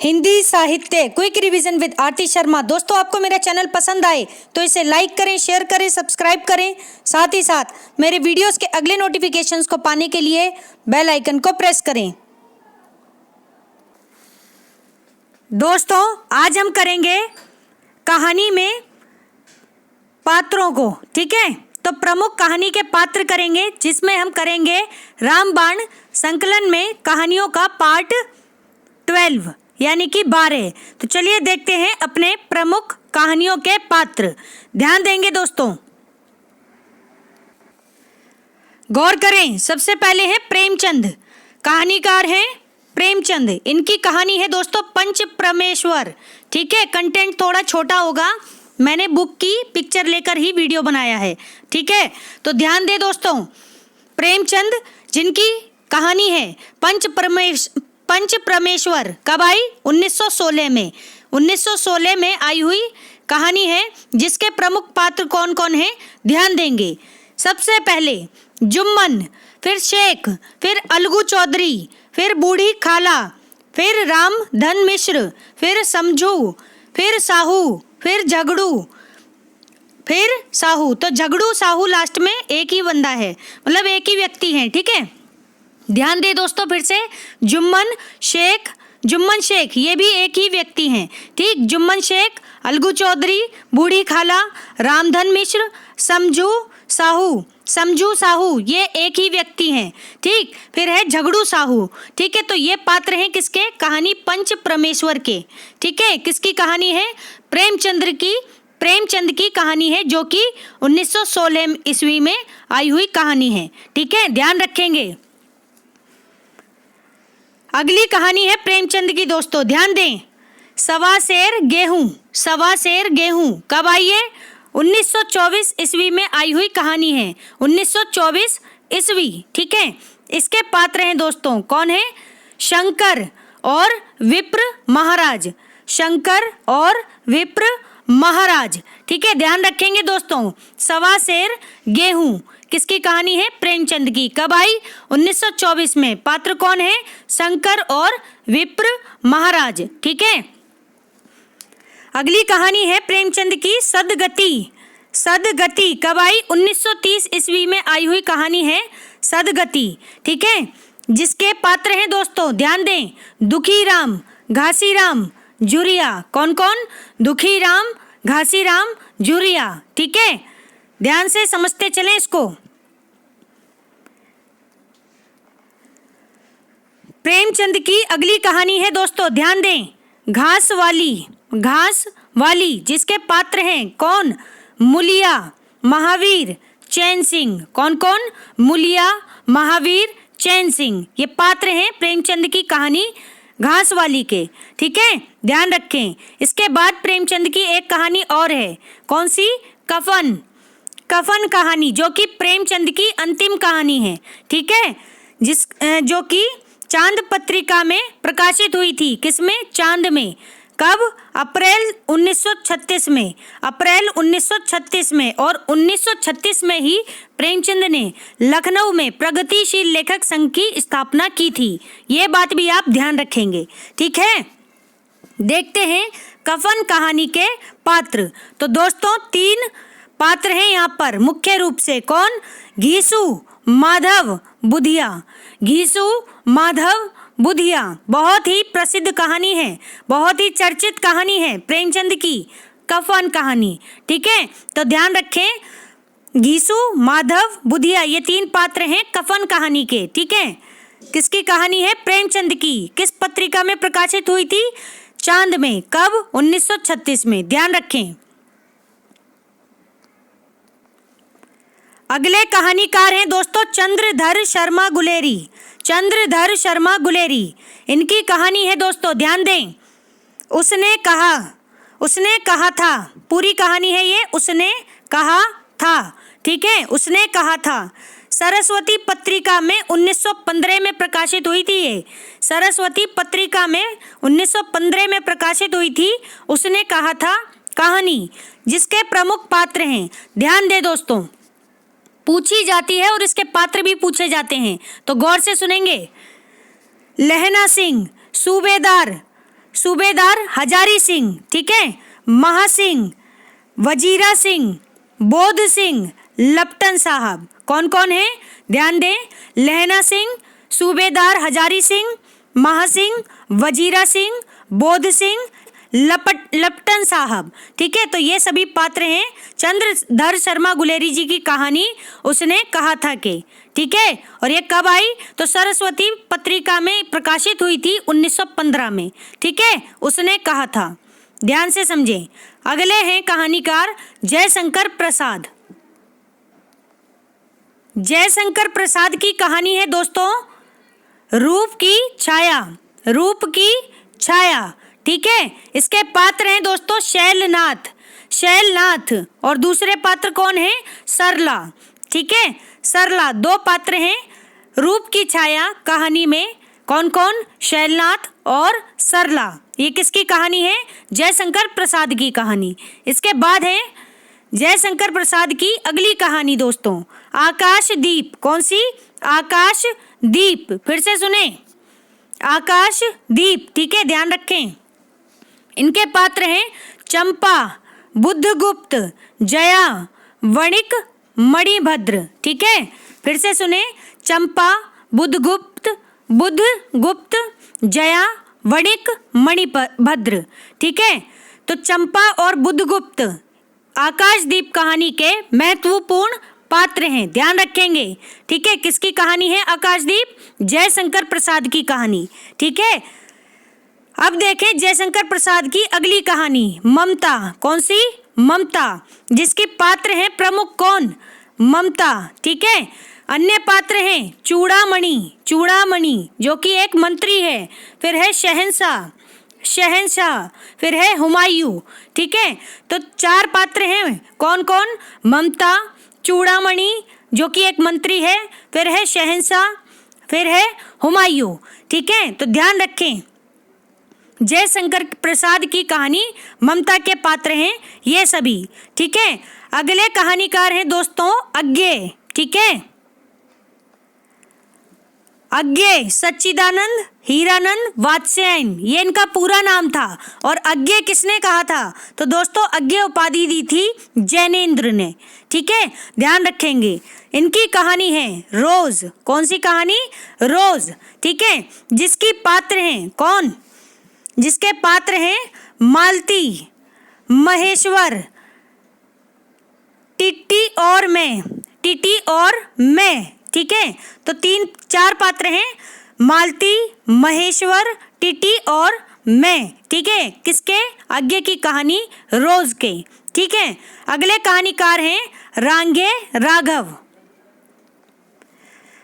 हिंदी साहित्य quick revision with आरती शर्मा। दोस्तों, आपको मेरा चैनल पसंद आए तो इसे लाइक करें, शेयर करें, सब्सक्राइब करें। साथ ही साथ मेरे वीडियोस के अगले नोटिफिकेशंस को पाने के लिए बेल आइकन को प्रेस करें। दोस्तों, आज हम करेंगे कहानी में पात्रों को, ठीक है। तो प्रमुख कहानी के पात्र करेंगे, जिसमें हम करेंगे रामबाण संकलन में कहानियों का पार्ट 12 यानी कि 12। तो चलिए देखते हैं अपने प्रमुख कहानियों के पात्र। ध्यान देंगे दोस्तों, गौर करें। सबसे पहले है प्रेमचंद। कहानीकार हैं प्रेमचंद। इनकी कहानी है दोस्तों पंच परमेश्वर, ठीक है। कंटेंट थोड़ा छोटा होगा, मैंने बुक की पिक्चर लेकर ही वीडियो बनाया है, ठीक है। तो ध्यान दे दोस्तों, प्रेमचंद जिनकी कहानी है पंच परमेश्वर, कब आई? 1916 में। 1916 में आई हुई कहानी है, जिसके प्रमुख पात्र कौन कौन हैं ध्यान देंगे। सबसे पहले जुम्मन, फिर शेख, फिर अलगू चौधरी, फिर बूढ़ी खाला, फिर रामधन मिश्र, फिर समझू, फिर साहू, फिर झगड़ू, फिर साहू। तो झगड़ू साहू लास्ट में एक ही बंदा है, मतलब एक ही व्यक्ति है, ठीक है। ध्यान दे दोस्तों, फिर से जुम्मन शेख ये भी एक ही व्यक्ति हैं, ठीक। जुम्मन शेख, अलगू चौधरी, बूढ़ी खाला, रामधन मिश्र, समझू साहू ये एक ही व्यक्ति हैं, ठीक। फिर है झगड़ू साहू, ठीक है। तो ये पात्र हैं किसके? कहानी पंच परमेश्वर के, ठीक है। किसकी कहानी है? प्रेमचंद की कहानी है, जो कि 1916 ईस्वी में आई हुई कहानी है, ठीक है। ध्यान रखेंगे। अगली कहानी है प्रेमचंद की दोस्तों, ध्यान दें। सवा सेर गेहूं कब आई है? 1924 ईस्वी में आई हुई कहानी है, 1924 ईस्वी, ठीक है। इसके पात्र हैं दोस्तों, कौन है? शंकर और विप्र महाराज, ठीक है। ध्यान रखेंगे दोस्तों, सवा सेर गेहूं किसकी कहानी है? प्रेमचंद की। कब आई? 1924 में। पात्र कौन है? शंकर और विप्र महाराज, ठीक है। अगली कहानी है प्रेमचंद की सदगति कब आई? 1930 ईस्वी में आई हुई कहानी है सदगति, ठीक है। जिसके पात्र हैं दोस्तों, ध्यान दें। दुखीराम, घासीराम, झुरिया। कौन कौन? दुखीराम, घासीराम, झुरिया, ठीक है। ध्यान से समझते चलें इसको। प्रेमचंद की अगली कहानी है दोस्तों, ध्यान दें। घास वाली जिसके पात्र हैं कौन? मुलिया, महावीर, चैन सिंह। कौन कौन? मुलिया, महावीर, चैन सिंह ये पात्र हैं प्रेमचंद की कहानी घास वाली के, ठीक है। ध्यान रखें। इसके बाद प्रेमचंद की एक कहानी और है, कौन सी? कफन कहानी, जो कि प्रेमचंद की अंतिम कहानी है, ठीक है। जो कि चांद पत्रिका में प्रकाशित हुई थी। किसमें? चांद में। कब? अप्रैल 1936 में। और 1936 में ही प्रेमचंद ने लखनऊ में प्रगतिशील लेखक संघ की स्थापना की थी। ये बात भी आप ध्यान रखेंगे, ठीक है। देखते हैं कफन कहानी के पात्र। तो दोस्तों 3 पात्र हैं यहाँ पर मुख्य रूप से। कौन? घीसू, माधव, बुधिया। बहुत ही प्रसिद्ध कहानी है, बहुत ही चर्चित कहानी है प्रेमचंद की कफन कहानी, ठीक है। तो ध्यान रखें, घीसू, माधव, बुधिया ये 3 पात्र हैं कफन कहानी के, ठीक है। किसकी कहानी है? प्रेमचंद की। किस पत्रिका में प्रकाशित हुई थी? चांद में। कब? 1936 में। ध्यान रखें। अगले कहानीकार हैं दोस्तों चंद्रधर शर्मा गुलेरी। इनकी कहानी है दोस्तों, ध्यान दें। उसने कहा था, पूरी कहानी है ये। उसने कहा था, ठीक है। उसने कहा था सरस्वती पत्रिका में 1915 में प्रकाशित हुई थी ये। सरस्वती पत्रिका में 1915 में प्रकाशित हुई थी उसने कहा था कहानी, जिसके प्रमुख पात्र हैं। ध्यान दे दोस्तों, पूछी जाती है और इसके पात्र भी पूछे जाते हैं, तो गौर से सुनेंगे। लहना सिंह, सूबेदार सूबेदार हजारी सिंह, ठीक है, महासिंह, वजीरा सिंह, बोध सिंह, लपटन साहब। कौन कौन है? ध्यान दें, लहना सिंह, सूबेदार हजारी सिंह, महासिंह, वजीरा सिंह, बोध सिंह, लपटन साहब, ठीक है। तो ये सभी पात्र हैं। चंद्रधर शर्मा गुलेरी जी की कहानी उसने कहा था कि, ठीक है। और ये कब आई? तो सरस्वती पत्रिका में प्रकाशित हुई थी 1915 में, ठीक है, उसने कहा था। ध्यान से समझें। अगले हैं कहानीकार जयशंकर प्रसाद। जयशंकर प्रसाद की कहानी है दोस्तों रूप की छाया। रूप की छाया, ठीक है। इसके पात्र हैं दोस्तों शैलनाथ, शैलनाथ, और दूसरे पात्र कौन है? सरला, ठीक है, सरला। दो पात्र हैं रूप की छाया कहानी में। कौन कौन? शैलनाथ और सरला। ये किसकी कहानी है? जयशंकर प्रसाद की कहानी। इसके बाद है जयशंकर प्रसाद की अगली कहानी दोस्तों आकाशदीप। कौन सी? आकाशदीप। फिर से सुने, आकाशदीप, ठीक है, ध्यान रखें। इनके पात्र हैं चंपा, बुद्धगुप्त, जया, वणिक, मणिभद्र, ठीक है। फिर से सुने, चंपा, बुद्धगुप्त, जया, वणिक, मणिभद्र, ठीक है। तो चंपा और बुद्धगुप्त आकाशदीप कहानी के महत्वपूर्ण पात्र हैं, ध्यान रखेंगे, ठीक है। किसकी कहानी है आकाशदीप? जयशंकर प्रसाद की कहानी, ठीक है। अब देखें जयशंकर प्रसाद की अगली कहानी ममता। कौन सी? ममता, जिसके पात्र हैं प्रमुख कौन? ममता, ठीक है। अन्य पात्र हैं चूड़ामणि, चूड़ामणि जो कि एक मंत्री है। फिर है शहंशाह, शहंशाह, फिर है हुमायूं, ठीक है। तो चार पात्र हैं। कौन कौन? ममता, चूड़ामणि जो कि एक मंत्री है, फिर है शहंशाह, फिर है हुमायूं, ठीक है। तो ध्यान रखें जयशंकर प्रसाद की कहानी ममता के पात्र हैं ये सभी, ठीक है। अगले कहानीकार हैं दोस्तों अज्ञेय, ठीक है। अज्ञेय सच्चिदानंद हीरानंद वात्स्यायन, ये इनका पूरा नाम था। और अज्ञेय किसने कहा था? तो दोस्तों अज्ञेय उपाधि दी थी जैनेन्द्र ने, ठीक है, ध्यान रखेंगे। इनकी कहानी है रोज। कौन सी कहानी? रोज, ठीक है, जिसकी पात्र हैं कौन? जिसके पात्र हैं मालती, महेश्वर, टिट्टी और मैं, टिटी और मैं, ठीक है। तो तीन चार पात्र हैं मालती, महेश्वर, टिटी और मैं, ठीक है। किसके? अज्ञेय की कहानी रोज के, ठीक है। अगले कहानीकार हैं रांगे राघव।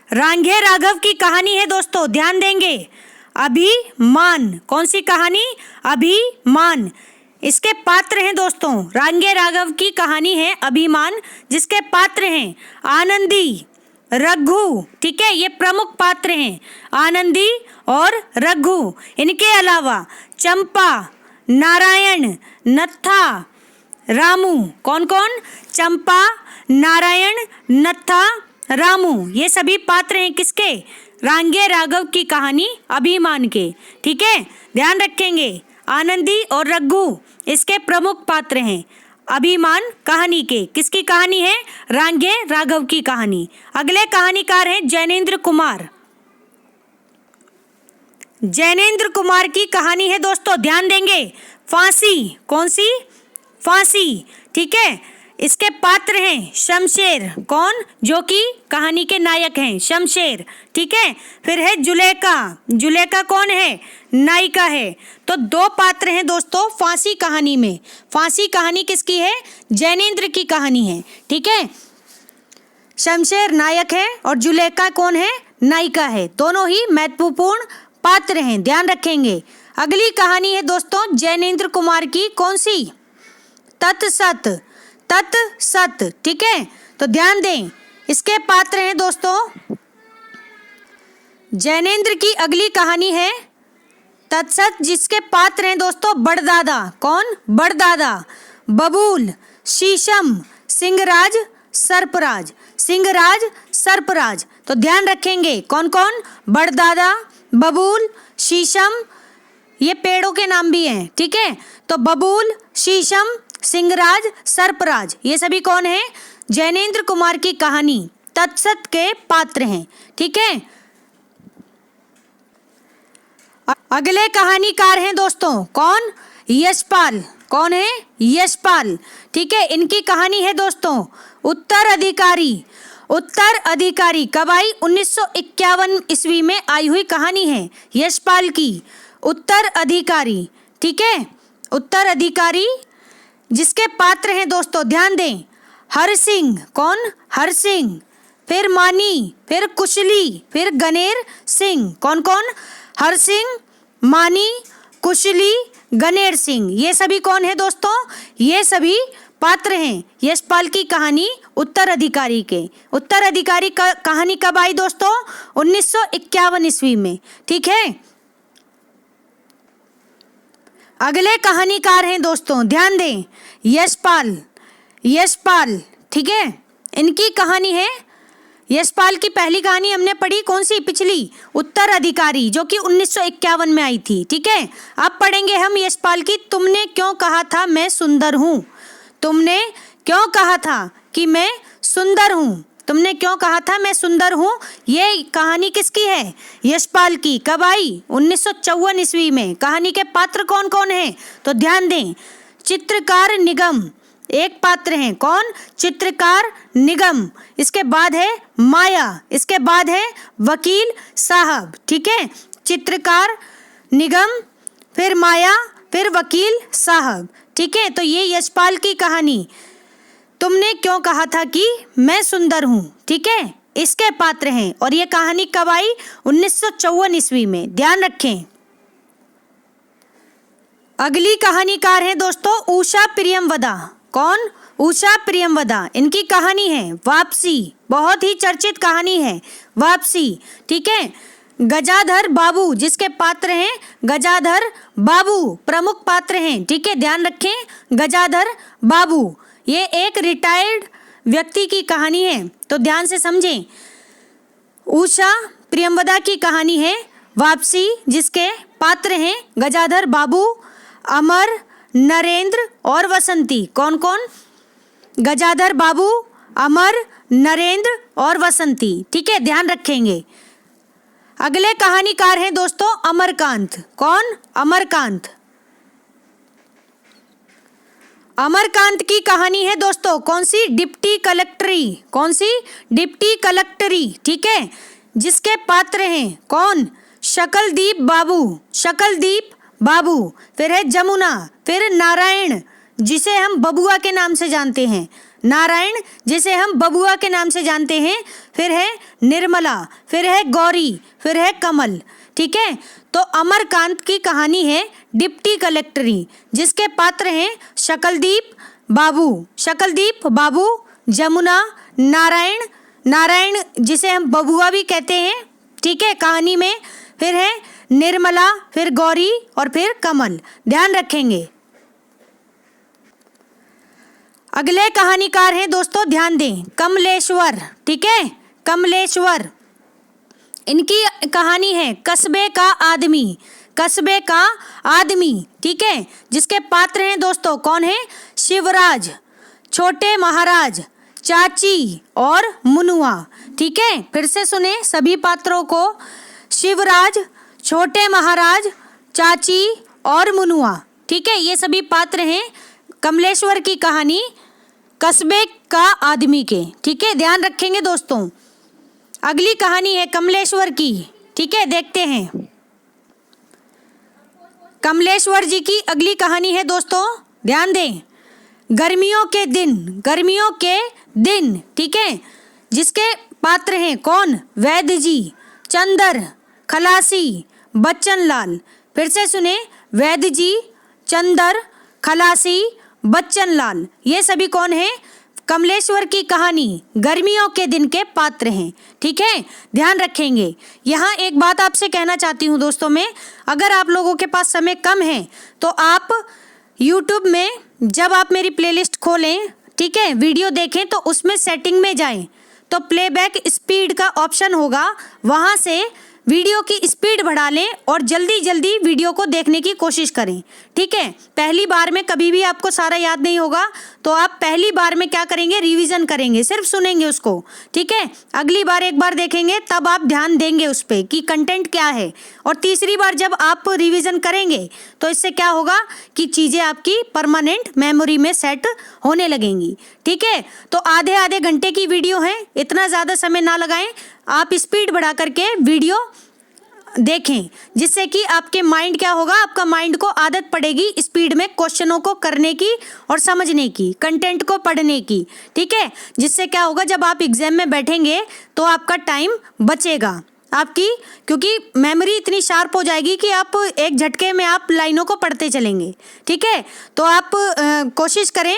रांगे राघव की कहानी है दोस्तों, ध्यान देंगे, अभिमान। कौन सी कहानी? अभिमान। इसके पात्र हैं दोस्तों रांगे राघव की कहानी है अभिमान, जिसके पात्र हैं आनंदी, रघु, ठीक है, ये प्रमुख पात्र हैं आनंदी और रघु। इनके अलावा चंपा, नारायण, नत्था, रामू। कौन कौन? चंपा, नारायण, नत्था, रामू, ये सभी पात्र हैं किसके? रांगे राघव की कहानी अभिमान के, ठीक है, ध्यान रखेंगे। आनंदी और रघु इसके प्रमुख पात्र हैं अभिमान कहानी के। किसकी कहानी है? रांगे राघव की कहानी। अगले कहानीकार हैं जैनेन्द्र कुमार। जैनेन्द्र कुमार की कहानी है दोस्तों, ध्यान देंगे, फांसी। कौन सी? फांसी, ठीक है। इसके पात्र हैं शमशेर। कौन? जो कि कहानी के नायक हैं शमशेर, ठीक है। फिर है जुलेखा। जुलेखा कौन है? नायिका है। तो दो पात्र हैं दोस्तों फांसी कहानी में। फांसी कहानी किसकी है? जैनेन्द्र की कहानी है, ठीक है। शमशेर नायक है और जुलेखा कौन है? नायिका है। दोनों ही महत्वपूर्ण पात्र हैं, ध्यान रखेंगे। अगली कहानी है दोस्तों जैनेन्द्र कुमार की। कौन सी? तत्सत, तत्सत, ठीक है। तो ध्यान दें, इसके पात्र हैं दोस्तों जैनेन्द्र की अगली कहानी है तत्सत, जिसके पात्र हैं दोस्तों बड़दादा। कौन? बड़दादा, बबूल, शीशम, सिंहराज, सर्पराज, सिंहराज, सर्पराज। तो ध्यान रखेंगे कौन कौन? बड़दादा, बबूल, शीशम, ये पेड़ों के नाम भी हैं, ठीक है। तो बबूल, शीशम, सिंगराज, सर्पराज, ये सभी कौन है? जैनेन्द्र कुमार की कहानी तत्सत के पात्र हैं, ठीक है। अगले कहानीकार हैं दोस्तों कौन? यशपाल। कौन है? यशपाल, ठीक है। इनकी कहानी है दोस्तों उत्तराधिकारी। उत्तराधिकारी कब आई? 1951 ईस्वी में आई हुई कहानी है यशपाल की, उत्तराधिकारी, ठीक है। उत्तराधिकारी जिसके पात्र हैं दोस्तों, ध्यान दें, हर सिंह। कौन? हर सिंह, फिर मानी, फिर कुशली, फिर गनेर सिंह। कौन कौन? हर सिंह, मानी, कुशली, गनेर सिंह, ये सभी कौन है दोस्तों? ये सभी पात्र हैं यशपाल की कहानी उत्तराधिकारी के। उत्तराधिकारी का कहानी कब आई दोस्तों? 1951 ईस्वी में, ठीक है। अगले कहानीकार हैं दोस्तों, ध्यान दें, यशपाल। यशपाल, ठीक है। इनकी कहानी है, यशपाल की पहली कहानी हमने पढ़ी कौन सी? पिछली, उत्तराधिकारी, जो कि 1951 में आई थी, ठीक है। अब पढ़ेंगे हम यशपाल की तुमने क्यों कहा था मैं सुंदर हूँ। तुमने क्यों कहा था कि मैं सुंदर हूँ? तुमने क्यों कहा था मैं सुंदर हूँ? ये कहानी किसकी है? यशपाल की। कब आई? 1954 ईस्वी में। कहानी के पात्र कौन कौन हैं? तो ध्यान दें, चित्रकार निगम एक पात्र हैं। कौन? चित्रकार निगम। इसके बाद है माया, इसके बाद है वकील साहब, ठीक है। चित्रकार निगम, फिर माया, फिर वकील साहब, ठीक है। तो ये यशपाल की कहानी तुमने क्यों कहा था कि मैं सुंदर हूँ, ठीक है, इसके पात्र हैं। और ये कहानी कब आई? 1954 ईस्वी में, ध्यान रखें। अगली कहानीकार है दोस्तों उषा प्रियमवदा। कौन? उषा प्रियमवदा। इनकी कहानी है वापसी, बहुत ही चर्चित कहानी है वापसी, ठीक है। गजाधर बाबू जिसके पात्र हैं, गजाधर बाबू प्रमुख पात्र हैं, ठीक है, ध्यान रखें। गजाधर बाबू ये एक रिटायर्ड व्यक्ति की कहानी है, तो ध्यान से समझें। उषा प्रियमवदा की कहानी है वापसी, जिसके पात्र हैं गजाधर बाबू, अमर, नरेंद्र और वसंती। कौन कौन? गजाधर बाबू, अमर, नरेंद्र और वसंती, ठीक है, ध्यान रखेंगे। अगले कहानीकार हैं दोस्तों अमरकांत। कौन? अमरकांत। अमरकांत की कहानी है दोस्तों कौन सी? डिप्टी कलेक्टरी। कौन सी? डिप्टी कलेक्टरी, ठीक है, जिसके पात्र हैं कौन? शकलदीप बाबू, शकलदीप बाबू, फिर है जमुना, फिर नारायण जिसे हम बबुआ के नाम से जानते हैं, नारायण जिसे हम बबुआ के नाम से जानते हैं, फिर है निर्मला, फिर है गौरी, फिर है कमल, ठीक है। तो अमरकांत की कहानी है डिप्टी कलेक्टरी, जिसके पात्र हैं शकलदीप बाबू, शकलदीप बाबू, जमुना, नारायण, नारायण जिसे हम बबुआ भी कहते हैं, ठीक है, कहानी में, फिर है निर्मला, फिर गौरी और फिर कमल, ध्यान रखेंगे। अगले कहानीकार हैं दोस्तों, ध्यान दें, कमलेश्वर, ठीक है, कमलेश्वर। इनकी कहानी है कस्बे का आदमी, कस्बे का आदमी, ठीक है, जिसके पात्र हैं दोस्तों कौन है? शिवराज, छोटे महाराज, चाची और मुनुआ, ठीक है। फिर से सुने सभी पात्रों को, शिवराज, छोटे महाराज, चाची और मुनुआ, ठीक है, ये सभी पात्र हैं कमलेश्वर की कहानी कस्बे का आदमी के, ठीक है, ध्यान रखेंगे दोस्तों। अगली कहानी है कमलेश्वर की, ठीक है, देखते हैं। कमलेश्वर जी की अगली कहानी है दोस्तों, ध्यान दें, गर्मियों के दिन, गर्मियों के दिन, ठीक है, जिसके पात्र हैं कौन? वैद्य जी, चंदर, खलासी, बच्चन लाल। फिर से सुने, वैद्य जी, चंदर, खलासी, बच्चन लाल, ये सभी कौन है? कमलेश्वर की कहानी गर्मियों के दिन के पात्र हैं, ठीक है, ध्यान रखेंगे। यहाँ एक बात आपसे कहना चाहती हूँ दोस्तों मैं, अगर आप लोगों के पास समय कम है तो आप YouTube में जब आप मेरी प्लेलिस्ट खोलें, ठीक है, वीडियो देखें, तो उसमें सेटिंग में जाएं तो प्लेबैक स्पीड का ऑप्शन होगा, वहाँ से वीडियो की स्पीड बढ़ा लें और जल्दी जल्दी वीडियो को देखने की कोशिश करें। ठीक है, पहली बार में कभी भी आपको सारा याद नहीं होगा, तो आप पहली बार में क्या करेंगे, रिवीजन करेंगे, सिर्फ सुनेंगे उसको। ठीक है, अगली बार एक बार देखेंगे तब आप ध्यान देंगे उस पर कि कंटेंट क्या है, और तीसरी बार जब आप रिवीजन करेंगे तो इससे क्या होगा कि चीज़ें आपकी परमानेंट मेमोरी में सेट होने लगेंगी। ठीक है, तो आधे आधे घंटे की वीडियो है, इतना ज़्यादा समय ना लगाएं, आप स्पीड बढ़ा करके वीडियो देखें, जिससे कि आपके माइंड क्या होगा, आपका माइंड को आदत पड़ेगी स्पीड में क्वेश्चनों को करने की और समझने की, कंटेंट को पढ़ने की। ठीक है, जिससे क्या होगा, जब आप एग्जाम में बैठेंगे तो आपका टाइम बचेगा आपकी, क्योंकि मेमोरी इतनी शार्प हो जाएगी कि आप एक झटके में आप लाइनों को पढ़ते चलेंगे। ठीक है, तो आप कोशिश करें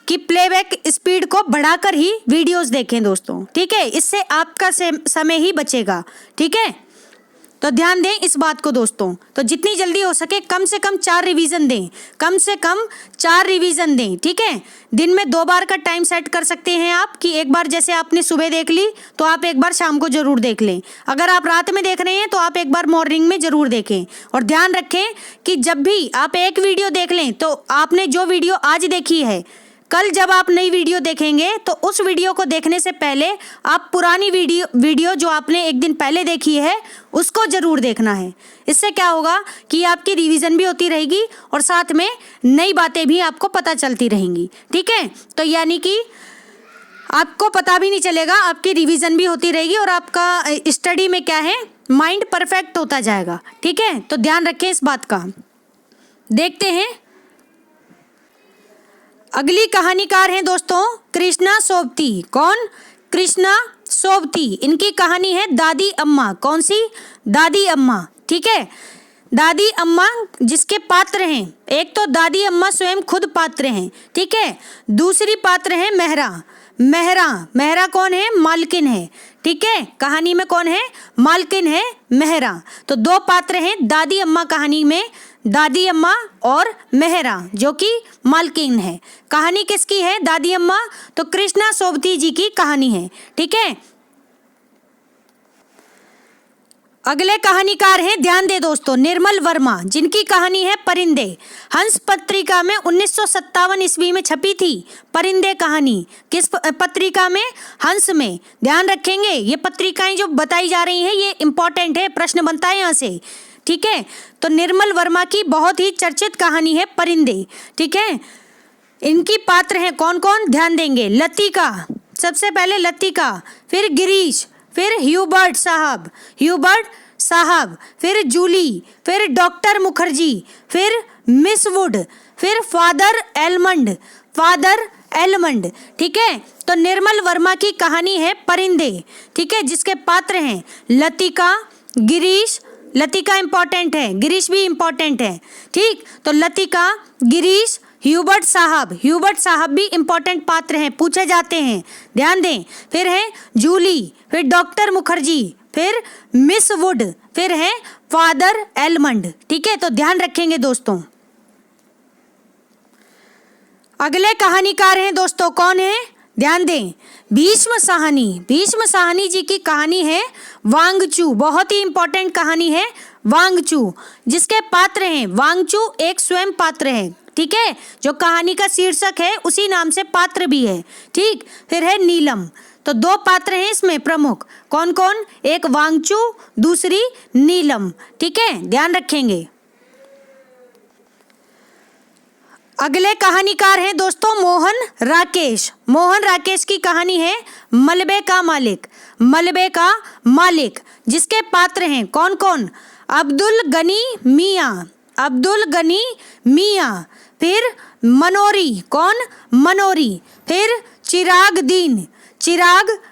कि प्लेबैक स्पीड को बढ़ाकर ही वीडियोस देखें दोस्तों। ठीक है, इससे आपका समय ही बचेगा। ठीक है, तो ध्यान दें इस बात को दोस्तों। तो जितनी जल्दी हो सके कम से कम 4 रिवीजन दें, कम से कम 4 रिवीजन दें। ठीक है, दिन में 2 बार का टाइम सेट कर सकते हैं आप, कि एक बार जैसे आपने सुबह देख ली तो आप एक बार शाम को जरूर देख लें। अगर आप रात में देख रहे हैं तो आप एक बार मॉर्निंग में जरूर देखें। और ध्यान रखें कि जब भी आप एक वीडियो देख लें तो आपने जो वीडियो आज देखी है, कल जब आप नई वीडियो देखेंगे तो उस वीडियो को देखने से पहले आप पुरानी वीडियो जो आपने एक दिन पहले देखी है उसको ज़रूर देखना है। इससे क्या होगा कि आपकी रिवीजन भी होती रहेगी और साथ में नई बातें भी आपको पता चलती रहेंगी। ठीक है, तो यानी कि आपको पता भी नहीं चलेगा, आपकी रिवीजन भी होती रहेगी और आपका स्टडी में क्या है, माइंड परफेक्ट होता जाएगा। ठीक है, तो ध्यान रखें इस बात का। देखते हैं अगली कहानीकार हैं दोस्तों कृष्णा सोबती। कौन? कृष्णा सोबती। इनकी कहानी है दादी अम्मा। कौन सी? दादी अम्मा। ठीक है, दादी अम्मा जिसके पात्र हैं, एक तो दादी अम्मा स्वयं खुद पात्र हैं। ठीक है, दूसरी पात्र है मेहरा। मेहरा कौन है? मालकिन है। ठीक है, कहानी में कौन है? मालकिन है मेहरा। तो 2 पात्र हैं दादी अम्मा कहानी में, दादी अम्मा और मेहरा जो कि मालकिन है। कहानी किसकी है? दादी अम्मा। तो कृष्णा सोबती जी की कहानी है। ठीक है, अगले कहानीकार हैं, ध्यान दे दोस्तों, निर्मल वर्मा, जिनकी कहानी है परिंदे। हंस पत्रिका में 1957 ईस्वी में छपी थी परिंदे कहानी। किस पत्रिका में? हंस में। ध्यान रखेंगे, ये पत्रिकाएं जो बताई जा रही हैं ये इंपॉर्टेंट है, प्रश्न बनता है यहाँ से। ठीक है, तो निर्मल वर्मा की बहुत ही चर्चित कहानी है परिंदे। ठीक है, इनकी पात्र हैं कौन कौन? ध्यान देंगे, लतिका, सबसे पहले लतिका, फिर गिरीश, फिर ह्यूबर्ट साहब, फिर जूली, फिर डॉक्टर मुखर्जी, फिर मिस वुड, फिर फादर एलमंड। ठीक है, तो निर्मल वर्मा की कहानी है परिंदे। ठीक है, जिसके पात्र हैं लतिका, गिरीश, लतिका इंपॉर्टेंट है, गिरीश भी इंपॉर्टेंट है। ठीक, तो लतिका, गिरीश, ह्यूबर्ट साहब भी इंपॉर्टेंट पात्र हैं, पूछे जाते हैं, ध्यान दें। फिर है जूली, फिर डॉक्टर मुखर्जी, फिर मिस वुड, फिर है फादर एलमंड। ठीक है, तो ध्यान रखेंगे दोस्तों। अगले कहानीकार हैं दोस्तों, कौन है? ध्यान दें, भीष्म साहनी जी की कहानी है वांगचू। बहुत ही इंपॉर्टेंट कहानी है वांगचू, जिसके पात्र हैं, वांगचू एक स्वयं पात्र है। ठीक है, जो कहानी का शीर्षक है उसी नाम से पात्र भी है। ठीक, फिर है नीलम। तो 2 पात्र हैं इसमें प्रमुख, कौन कौन? एक वांगचू, दूसरी नीलम। ठीक है, ध्यान रखेंगे। अगले कहानीकार हैं दोस्तों मोहन राकेश की कहानी है मलबे का मालिक, जिसके पात्र हैं कौन कौन? अब्दुल गनी मियाँ, फिर मनोरी, कौन? मनोरी, फिर चिराग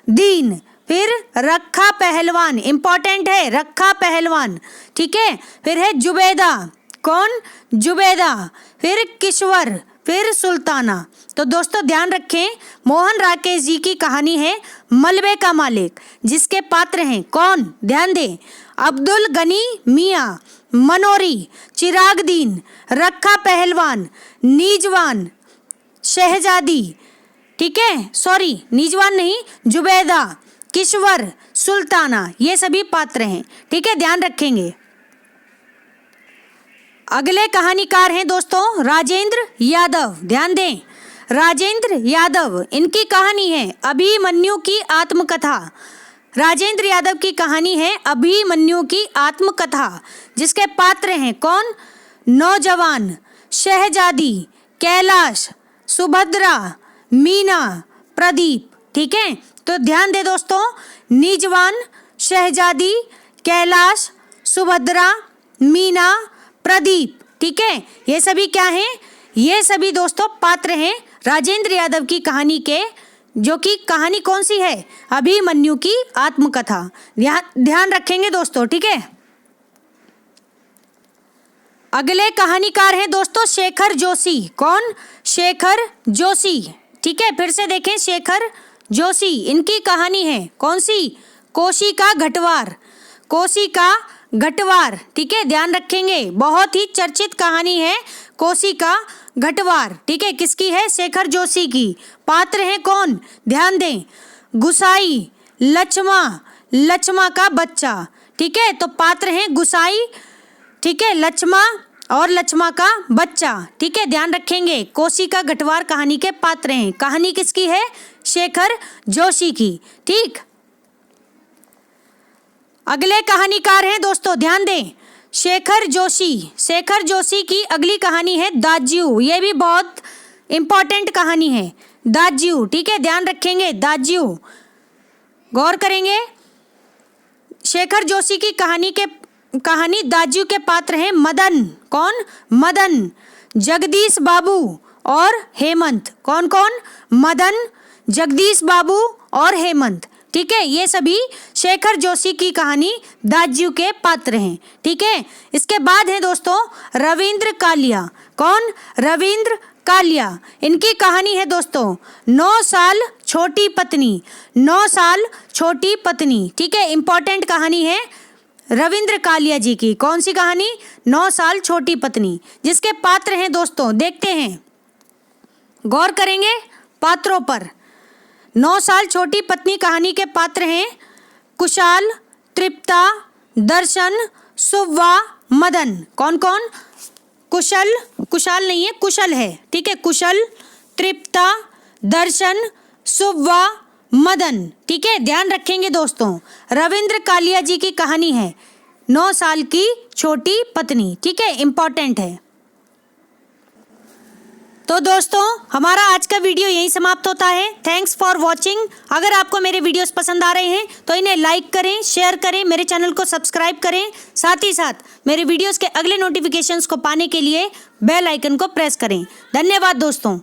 दीन, फिर रखा पहलवान, इंपॉर्टेंट है रखा पहलवान। ठीक है, फिर है जुबेदा, कौन? जुबेदा, फिर किश्वर, फिर सुल्ताना। तो दोस्तों ध्यान रखें, मोहन राकेश जी की कहानी है मलबे का मालिक, जिसके पात्र हैं कौन? ध्यान दें, अब्दुल गनी मियाँ, मनोरी, चिराग दीन, रखा पहलवान, नीजवान, शहजादी। ठीक है, सॉरी नीजवान नहीं, जुबैदा, किश्वर, सुल्ताना, ये सभी पात्र हैं। ठीक है, ध्यान रखेंगे। अगले कहानीकार हैं दोस्तों राजेंद्र यादव। ध्यान दें, राजेंद्र यादव, इनकी कहानी है अभिमन्यु की आत्मकथा। राजेंद्र यादव की कहानी है अभिमन्यु की आत्मकथा, जिसके पात्र हैं कौन? नौजवान, शहजादी, कैलाश, सुभद्रा, मीना, प्रदीप। ठीक है, तो ध्यान दे दोस्तों, निजवान, शहजादी, कैलाश, सुभद्रा, मीना, प्रदीप। ठीक है, ये सभी क्या हैं? ये सभी दोस्तों पात्र हैं राजेंद्र यादव की कहानी के, जो कि कहानी कौन सी है? अभिमन्यु की आत्मकथा। ध्यान रखेंगे दोस्तों। ठीक है, अगले कहानीकार हैं दोस्तों शेखर जोशी। कौन? शेखर जोशी। ठीक है, फिर से देखें, शेखर जोशी, इनकी कहानी है कौन सी? कोसी का घटवार। कोसी का घटवार। ठीक है, ध्यान रखेंगे, बहुत ही चर्चित कहानी है कोसी का घटवार। ठीक है, किसकी है? शेखर जोशी की। पात्र हैं कौन? ध्यान दें, गुसाई, लक्ष्मा, लक्ष्मा का बच्चा। ठीक है, तो पात्र हैं गुसाई, ठीक है, लक्ष्मा और लक्ष्मा का बच्चा। ठीक है, ध्यान रखेंगे, कोसी का घटवार कहानी के पात्र हैं। कहानी किसकी है? शेखर जोशी की। ठीक, अगले कहानीकार हैं दोस्तों, ध्यान दें, शेखर जोशी। शेखर जोशी की अगली कहानी है दाज्यू। ये भी बहुत इंपॉर्टेंट कहानी है, दाज्यू। ठीक है, ध्यान रखेंगे, दाज्यू, गौर करेंगे। शेखर जोशी की कहानी दाज्यू के पात्र हैं मदन। कौन? मदन, जगदीश बाबू और हेमंत। कौन कौन? मदन, जगदीश बाबू और हेमंत। ठीक है, ये सभी शेखर जोशी की कहानी दाज्यू के पात्र हैं। ठीक है, इसके बाद है दोस्तों रविंद्र कालिया। कौन? रविंद्र कालिया, इनकी कहानी है दोस्तों 9 साल छोटी पत्नी। 9 साल छोटी पत्नी। ठीक है, इंपॉर्टेंट कहानी है रविंद्र कालिया जी की। कौन सी कहानी? 9 साल छोटी पत्नी, जिसके पात्र हैं दोस्तों, देखते हैं, गौर करेंगे पात्रों पर। 9 साल छोटी पत्नी कहानी के पात्र हैं कुशाल, तृप्ता, दर्शन, सुव्वा, मदन। कौन कौन? कुशल, कुशाल नहीं है, कुशल है। ठीक है, कुशल, तृप्ता, दर्शन, सुव्वा, मदन। ठीक है, ध्यान रखेंगे दोस्तों, रविंद्र कालिया जी की कहानी है 9 साल की छोटी पत्नी। ठीक है, इंपॉर्टेंट है। तो दोस्तों, हमारा आज का वीडियो यहीं समाप्त होता है। Thanks for watching. अगर आपको मेरे वीडियोस पसंद आ रहे हैं तो इन्हें लाइक करें, शेयर करें, मेरे चैनल को सब्सक्राइब करें। साथ ही साथ मेरे वीडियोस के अगले नोटिफिकेशंस को पाने के लिए बेल आइकन को प्रेस करें। धन्यवाद दोस्तों।